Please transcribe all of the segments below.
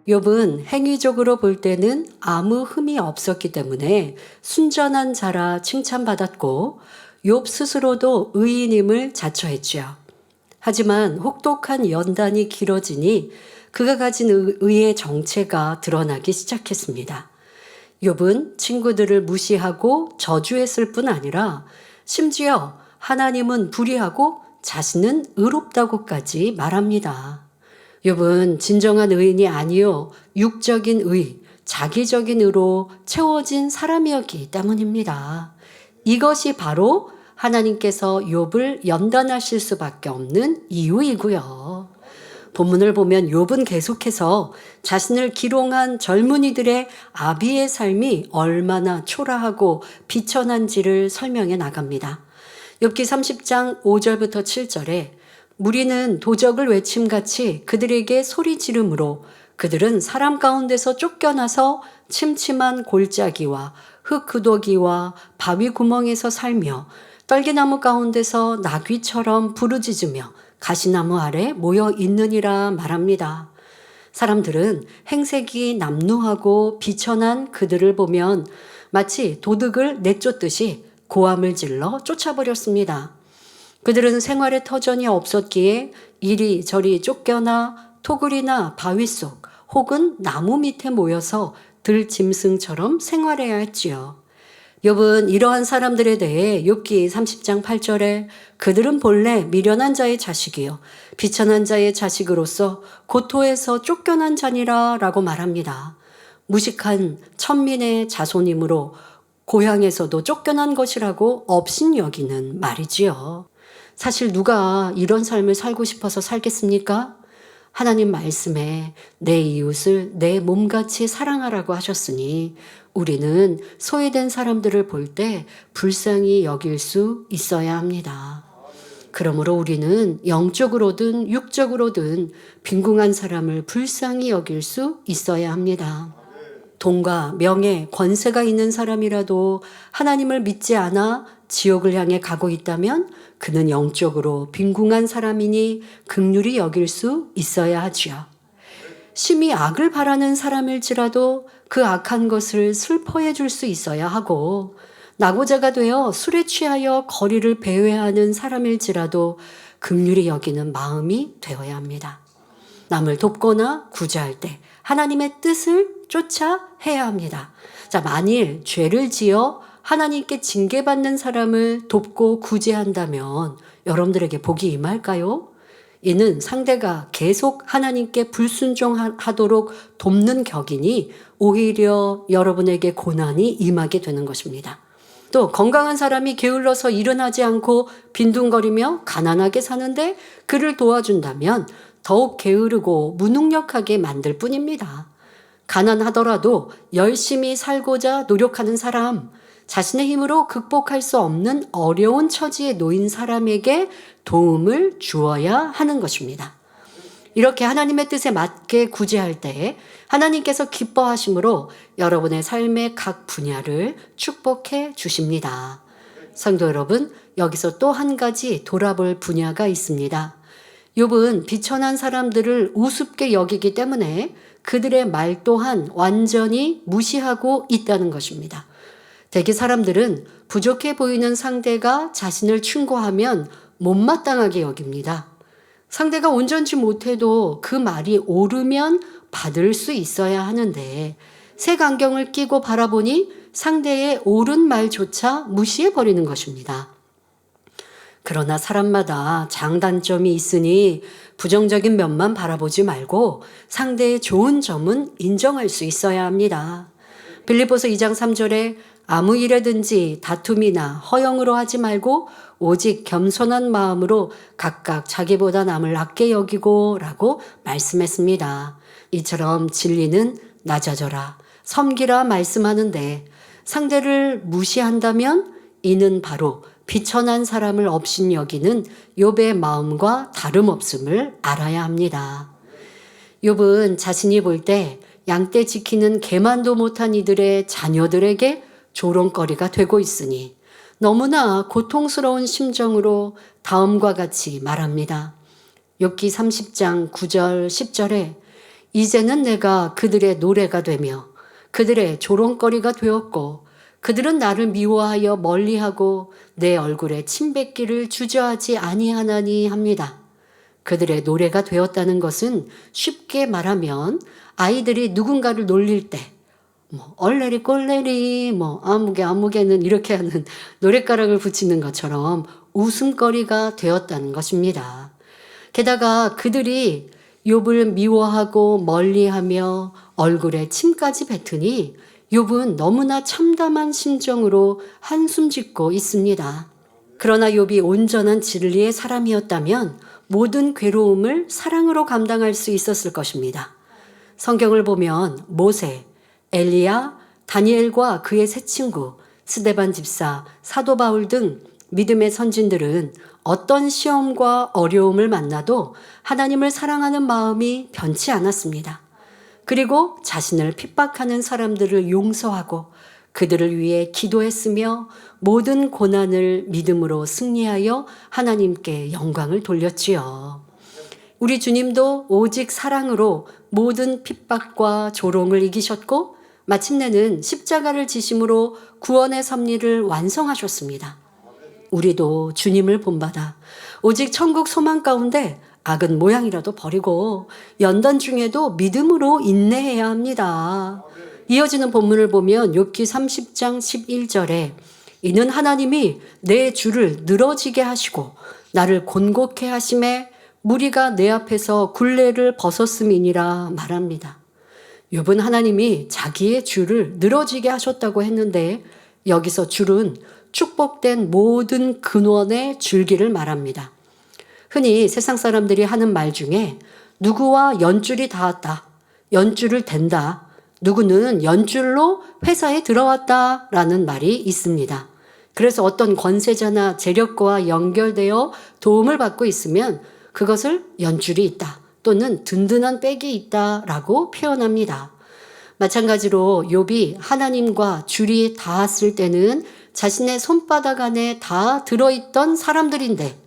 욥은 행위적으로 볼 때는 아무 흠이 없었기 때문에 순전한 자라 칭찬받았고 욥 스스로도 의인임을 자처했지요. 하지만 혹독한 연단이 길어지니 그가 가진 의의 정체가 드러나기 시작했습니다. 욥은 친구들을 무시하고 저주했을 뿐 아니라 심지어 하나님은 불의하고 자신은 의롭다고까지 말합니다. 욥은 진정한 의인이 아니요 육적인 의, 자기적인 의로 채워진 사람이었기 때문입니다. 이것이 바로 하나님께서 욥을 연단하실 수밖에 없는 이유이고요. 본문을 보면 욥은 계속해서 자신을 기롱한 젊은이들의 아비의 삶이 얼마나 초라하고 비천한지를 설명해 나갑니다. 욥기 30장 5절부터 7절에 무리는 도적을 외침같이 그들에게 소리 지르므로 그들은 사람 가운데서 쫓겨나서 침침한 골짜기와 흙구더기와 바위 구멍에서 살며 떨기나무 가운데서 나귀처럼 부르짖으며 가시나무 아래 모여 있느니라 말합니다. 사람들은 행색이 남루하고 비천한 그들을 보면 마치 도둑을 내쫓듯이 고함을 질러 쫓아버렸습니다. 그들은 생활의 터전이 없었기에 이리저리 쫓겨나 토굴이나 바위 속 혹은 나무 밑에 모여서 들짐승처럼 생활해야 했지요. 욥은 이러한 사람들에 대해 욥기 30장 8절에 그들은 본래 미련한 자의 자식이요 비천한 자의 자식으로서 고토에서 쫓겨난 자니라 라고 말합니다. 무식한 천민의 자손이므로 고향에서도 쫓겨난 것이라고 업신여기는 말이지요. 사실 누가 이런 삶을 살고 싶어서 살겠습니까? 하나님 말씀에 내 이웃을 내 몸같이 사랑하라고 하셨으니 우리는 소외된 사람들을 볼 때 불쌍히 여길 수 있어야 합니다. 그러므로 우리는 영적으로든 육적으로든 빈궁한 사람을 불쌍히 여길 수 있어야 합니다. 돈과 명예, 권세가 있는 사람이라도 하나님을 믿지 않아 지옥을 향해 가고 있다면 그는 영적으로 빈궁한 사람이니 긍휼히 여길 수 있어야 하지요. 심히 악을 바라는 사람일지라도 그 악한 것을 슬퍼해 줄 수 있어야 하고 낙오자가 되어 술에 취하여 거리를 배회하는 사람일지라도 긍휼히 여기는 마음이 되어야 합니다. 남을 돕거나 구제할 때 하나님의 뜻을 쫓아 해야 합니다. 자, 만일 죄를 지어 하나님께 징계받는 사람을 돕고 구제한다면 여러분들에게 복이 임할까요? 이는 상대가 계속 하나님께 불순종하도록 돕는 격이니 오히려 여러분에게 고난이 임하게 되는 것입니다. 또 건강한 사람이 게을러서 일어나지 않고 빈둥거리며 가난하게 사는데 그를 도와준다면 더욱 게으르고 무능력하게 만들 뿐입니다. 가난하더라도 열심히 살고자 노력하는 사람, 자신의 힘으로 극복할 수 없는 어려운 처지에 놓인 사람에게 도움을 주어야 하는 것입니다. 이렇게 하나님의 뜻에 맞게 구제할 때 하나님께서 기뻐하심으로 여러분의 삶의 각 분야를 축복해 주십니다. 성도 여러분, 여기서 또 한 가지 돌아볼 분야가 있습니다. 욥은 비천한 사람들을 우습게 여기기 때문에 그들의 말 또한 완전히 무시하고 있다는 것입니다. 대개 사람들은 부족해 보이는 상대가 자신을 충고하면 못마땅하게 여깁니다. 상대가 온전치 못해도 그 말이 옳으면 받을 수 있어야 하는데 색안경을 끼고 바라보니 상대의 옳은 말조차 무시해버리는 것입니다. 그러나 사람마다 장단점이 있으니 부정적인 면만 바라보지 말고 상대의 좋은 점은 인정할 수 있어야 합니다. 빌립보서 2장 3절에 아무 일에든지 다툼이나 허영으로 하지 말고 오직 겸손한 마음으로 각각 자기보다 남을 낮게 여기고 라고 말씀했습니다. 이처럼 진리는 낮아져라, 섬기라 말씀하는데 상대를 무시한다면 이는 바로 비천한 사람을 업신여기는 욥의 마음과 다름없음을 알아야 합니다. 욥은 자신이 볼 때 양떼 지키는 개만도 못한 이들의 자녀들에게 조롱거리가 되고 있으니 너무나 고통스러운 심정으로 다음과 같이 말합니다. 욥기 30장 9절 10절에 이제는 내가 그들의 노래가 되며 그들의 조롱거리가 되었고 그들은 나를 미워하여 멀리하고 내 얼굴에 침뱉기를 주저하지 아니하나니 합니다. 그들의 노래가 되었다는 것은 쉽게 말하면 아이들이 누군가를 놀릴 때 얼레리 꼴레리 아무개는 이렇게 하는 노랫가락을 붙이는 것처럼 웃음거리가 되었다는 것입니다. 게다가 그들이 욥을 미워하고 멀리하며 얼굴에 침까지 뱉으니 욥은 너무나 참담한 심정으로 한숨 짓고 있습니다. 그러나 욥이 온전한 진리의 사람이었다면 모든 괴로움을 사랑으로 감당할 수 있었을 것입니다. 성경을 보면 모세, 엘리야, 다니엘과 그의 세 친구, 스데반 집사, 사도 바울 등 믿음의 선진들은 어떤 시험과 어려움을 만나도 하나님을 사랑하는 마음이 변치 않았습니다. 그리고 자신을 핍박하는 사람들을 용서하고 그들을 위해 기도했으며 모든 고난을 믿음으로 승리하여 하나님께 영광을 돌렸지요. 우리 주님도 오직 사랑으로 모든 핍박과 조롱을 이기셨고 마침내는 십자가를 지심으로 구원의 섭리를 완성하셨습니다. 우리도 주님을 본받아 오직 천국 소망 가운데 악은 모양이라도 버리고 연단 중에도 믿음으로 인내해야 합니다. 이어지는 본문을 보면 욥기 30장 11절에 이는 하나님이 내 주를 늘어지게 하시고 나를 곤곡해 하심에 무리가 내 앞에서 굴레를 벗었음이니라 말합니다. 욥은 하나님이 자기의 주를 늘어지게 하셨다고 했는데 여기서 줄은 축복된 모든 근원의 줄기를 말합니다. 흔히 세상 사람들이 하는 말 중에 누구와 연줄이 닿았다, 연줄을 댄다, 누구는 연줄로 회사에 들어왔다 라는 말이 있습니다. 그래서 어떤 권세자나 재력과 연결되어 도움을 받고 있으면 그것을 연줄이 있다 또는 든든한 백이 있다 라고 표현합니다. 마찬가지로 욥이 하나님과 줄이 닿았을 때는 자신의 손바닥 안에 다 들어있던 사람들인데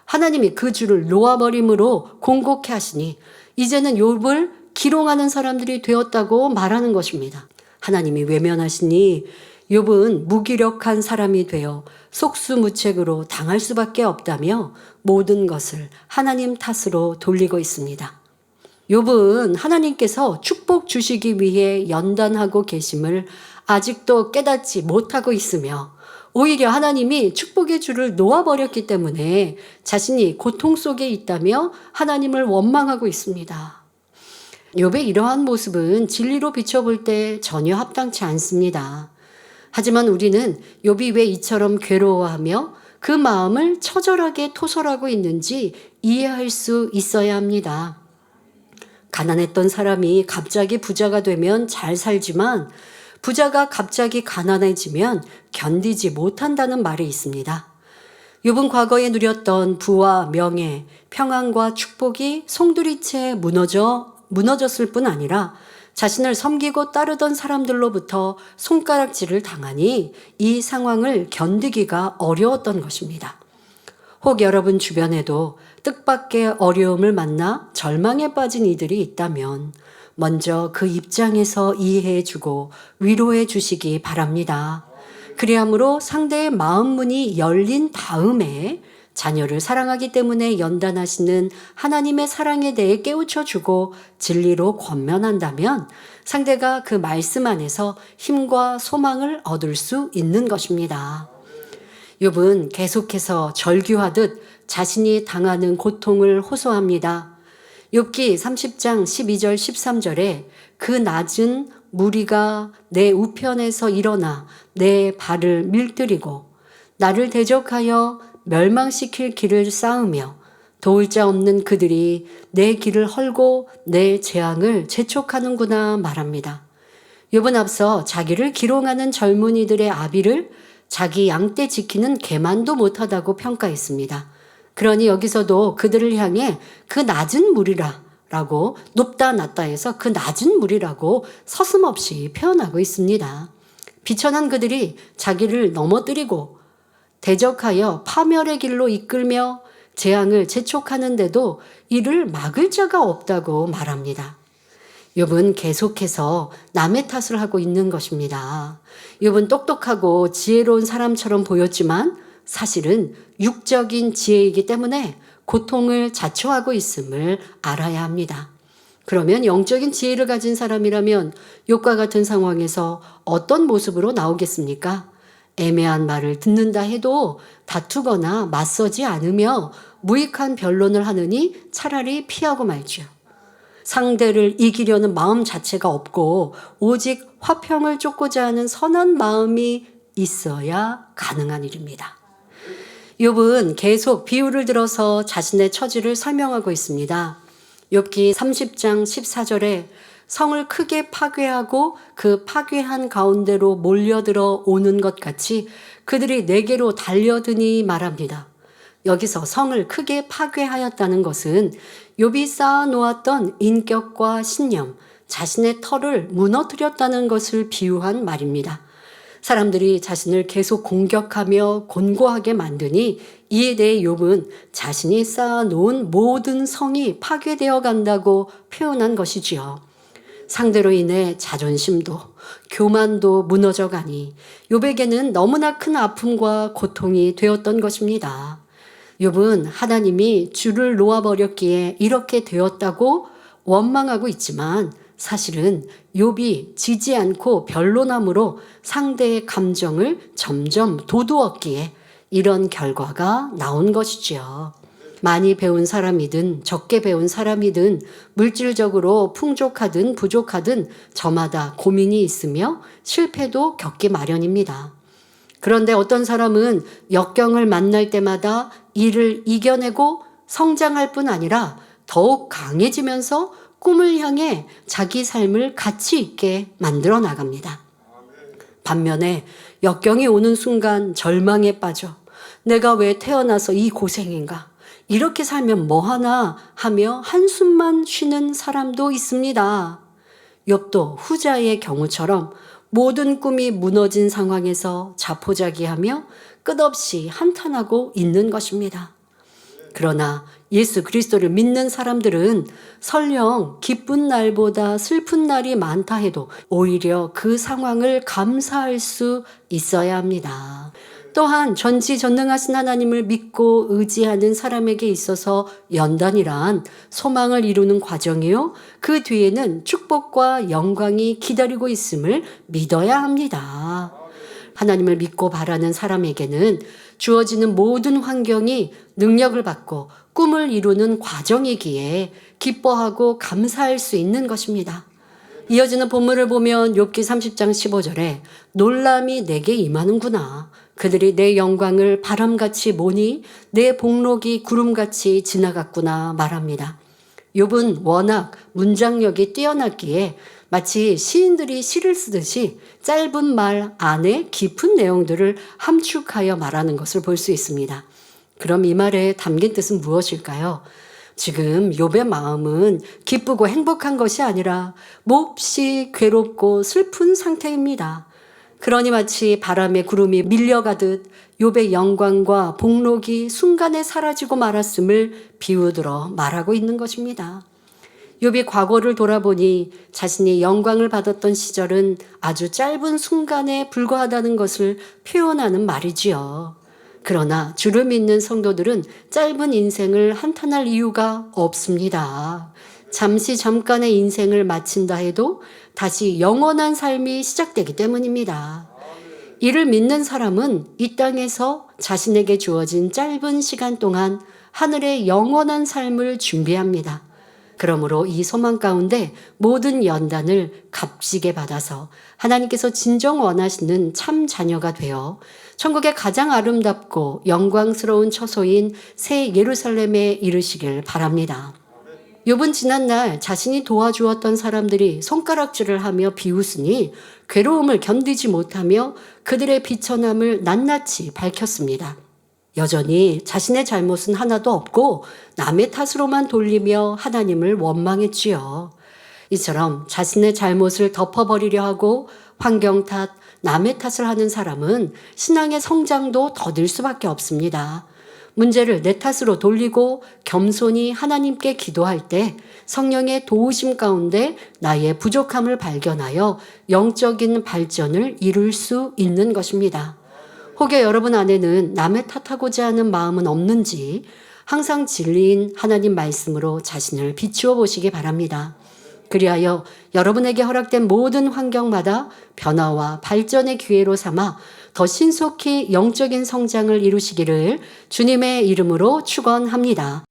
하나님이 그 줄을 놓아버림으로 공곡해 하시니 이제는 욥을 기롱하는 사람들이 되었다고 말하는 것입니다. 하나님이 외면하시니 욥은 무기력한 사람이 되어 속수무책으로 당할 수밖에 없다며 모든 것을 하나님 탓으로 돌리고 있습니다. 욥은 하나님께서 축복 주시기 위해 연단하고 계심을 아직도 깨닫지 못하고 있으며 오히려 하나님이 축복의 줄을 놓아버렸기 때문에 자신이 고통 속에 있다며 하나님을 원망하고 있습니다. 욥의 이러한 모습은 진리로 비춰볼 때 전혀 합당치 않습니다. 하지만 우리는 욥이 왜 이처럼 괴로워하며 그 마음을 처절하게 토설하고 있는지 이해할 수 있어야 합니다. 가난했던 사람이 갑자기 부자가 되면 잘 살지만 부자가 갑자기 가난해지면 견디지 못한다는 말이 있습니다. 욥은 과거에 누렸던 부와 명예, 평안과 축복이 송두리째 무너졌을 뿐 아니라 자신을 섬기고 따르던 사람들로부터 손가락질을 당하니 이 상황을 견디기가 어려웠던 것입니다. 혹 여러분 주변에도 뜻밖의 어려움을 만나 절망에 빠진 이들이 있다면 먼저 그 입장에서 이해해주고 위로해 주시기 바랍니다. 그리함으로 상대의 마음 문이 열린 다음에 자녀를 사랑하기 때문에 연단하시는 하나님의 사랑에 대해 깨우쳐주고 진리로 권면한다면 상대가 그 말씀 안에서 힘과 소망을 얻을 수 있는 것입니다. 욥은 계속해서 절규하듯 자신이 당하는 고통을 호소합니다. 욥기 30장 12절 13절에 그 낮은 무리가 내 우편에서 일어나 내 발을 밀들이고 나를 대적하여 멸망시킬 길을 쌓으며 도울 자 없는 그들이 내 길을 헐고 내 재앙을 재촉하는구나 말합니다. 욥은 앞서 자기를 기롱하는 젊은이들의 아비를 자기 양떼 지키는 개만도 못하다고 평가했습니다. 그러니 여기서도 그들을 향해 그 낮은 무리라 라고 높다 낮다 해서 그 낮은 무리라고 서슴없이 표현하고 있습니다. 비천한 그들이 자기를 넘어뜨리고 대적하여 파멸의 길로 이끌며 재앙을 재촉하는데도 이를 막을 자가 없다고 말합니다. 욥은 계속해서 남의 탓을 하고 있는 것입니다. 욥은 똑똑하고 지혜로운 사람처럼 보였지만 사실은 육적인 지혜이기 때문에 고통을 자초하고 있음을 알아야 합니다. 그러면 영적인 지혜를 가진 사람이라면 욥과 같은 상황에서 어떤 모습으로 나오겠습니까? 애매한 말을 듣는다 해도 다투거나 맞서지 않으며 무익한 변론을 하느니 차라리 피하고 말죠. 상대를 이기려는 마음 자체가 없고 오직 화평을 쫓고자 하는 선한 마음이 있어야 가능한 일입니다. 욥은 계속 비유를 들어서 자신의 처지를 설명하고 있습니다. 욥기 30장 14절에 성을 크게 파괴하고 그 파괴한 가운데로 몰려들어 오는 것 같이 그들이 내게로 달려드니 말합니다. 여기서 성을 크게 파괴하였다는 것은 욥이 쌓아놓았던 인격과 신념, 자신의 터를 무너뜨렸다는 것을 비유한 말입니다. 사람들이 자신을 계속 공격하며 곤고하게 만드니 이에 대해 욥은 자신이 쌓아놓은 모든 성이 파괴되어 간다고 표현한 것이지요. 상대로 인해 자존심도 교만도 무너져 가니 욥에게는 너무나 큰 아픔과 고통이 되었던 것입니다. 욥은 하나님이 주를 놓아버렸기에 이렇게 되었다고 원망하고 있지만 사실은 욥이 지지 않고 변론함으로 상대의 감정을 점점 도두었기에 이런 결과가 나온 것이지요. 많이 배운 사람이든 적게 배운 사람이든 물질적으로 풍족하든 부족하든 저마다 고민이 있으며 실패도 겪기 마련입니다. 그런데 어떤 사람은 역경을 만날 때마다 이를 이겨내고 성장할 뿐 아니라 더욱 강해지면서 꿈을 향해 자기 삶을 가치 있게 만들어 나갑니다. 반면에 역경이 오는 순간 절망에 빠져 내가 왜 태어나서 이 고생인가? 이렇게 살면 뭐하나 하며 한숨만 쉬는 사람도 있습니다. 욥도 후자의 경우처럼 모든 꿈이 무너진 상황에서 자포자기하며 끝없이 한탄하고 있는 것입니다. 그러나 예수 그리스도를 믿는 사람들은 설령 기쁜 날보다 슬픈 날이 많다 해도 오히려 그 상황을 감사할 수 있어야 합니다. 또한 전지전능하신 하나님을 믿고 의지하는 사람에게 있어서 연단이란 소망을 이루는 과정이요. 그 뒤에는 축복과 영광이 기다리고 있음을 믿어야 합니다. 하나님을 믿고 바라는 사람에게는 주어지는 모든 환경이 능력을 받고 꿈을 이루는 과정이기에 기뻐하고 감사할 수 있는 것입니다. 이어지는 본문을 보면 욥기 30장 15절에 놀람이 내게 임하는구나. 그들이 내 영광을 바람같이 보니 내 복록이 구름같이 지나갔구나 말합니다. 욥은 워낙 문장력이 뛰어났기에 마치 시인들이 시를 쓰듯이 짧은 말 안에 깊은 내용들을 함축하여 말하는 것을 볼 수 있습니다. 그럼 이 말에 담긴 뜻은 무엇일까요? 지금 욥의 마음은 기쁘고 행복한 것이 아니라 몹시 괴롭고 슬픈 상태입니다. 그러니 마치 바람에 구름이 밀려가듯 욥의 영광과 복록이 순간에 사라지고 말았음을 비유들어 말하고 있는 것입니다. 욥이 과거를 돌아보니 자신이 영광을 받았던 시절은 아주 짧은 순간에 불과하다는 것을 표현하는 말이지요. 그러나 주를 믿는 성도들은 짧은 인생을 한탄할 이유가 없습니다. 잠깐의 인생을 마친다 해도 다시 영원한 삶이 시작되기 때문입니다. 이를 믿는 사람은 이 땅에서 자신에게 주어진 짧은 시간 동안 하늘의 영원한 삶을 준비합니다. 그러므로 이 소망 가운데 모든 연단을 값지게 받아서 하나님께서 진정 원하시는 참 자녀가 되어 천국의 가장 아름답고 영광스러운 처소인 새 예루살렘에 이르시길 바랍니다. 욥은 지난날 자신이 도와주었던 사람들이 손가락질을 하며 비웃으니 괴로움을 견디지 못하며 그들의 비천함을 낱낱이 밝혔습니다. 여전히 자신의 잘못은 하나도 없고 남의 탓으로만 돌리며 하나님을 원망했지요. 이처럼 자신의 잘못을 덮어버리려 하고 환경 탓, 남의 탓을 하는 사람은 신앙의 성장도 더딜 수밖에 없습니다. 문제를 내 탓으로 돌리고 겸손히 하나님께 기도할 때 성령의 도우심 가운데 나의 부족함을 발견하여 영적인 발전을 이룰 수 있는 것입니다. 혹여 여러분 안에는 남의 탓하고자 하는 마음은 없는지 항상 진리인 하나님 말씀으로 자신을 비추어 보시기 바랍니다. 그리하여 여러분에게 허락된 모든 환경마다 변화와 발전의 기회로 삼아 더 신속히 영적인 성장을 이루시기를 주님의 이름으로 축원합니다.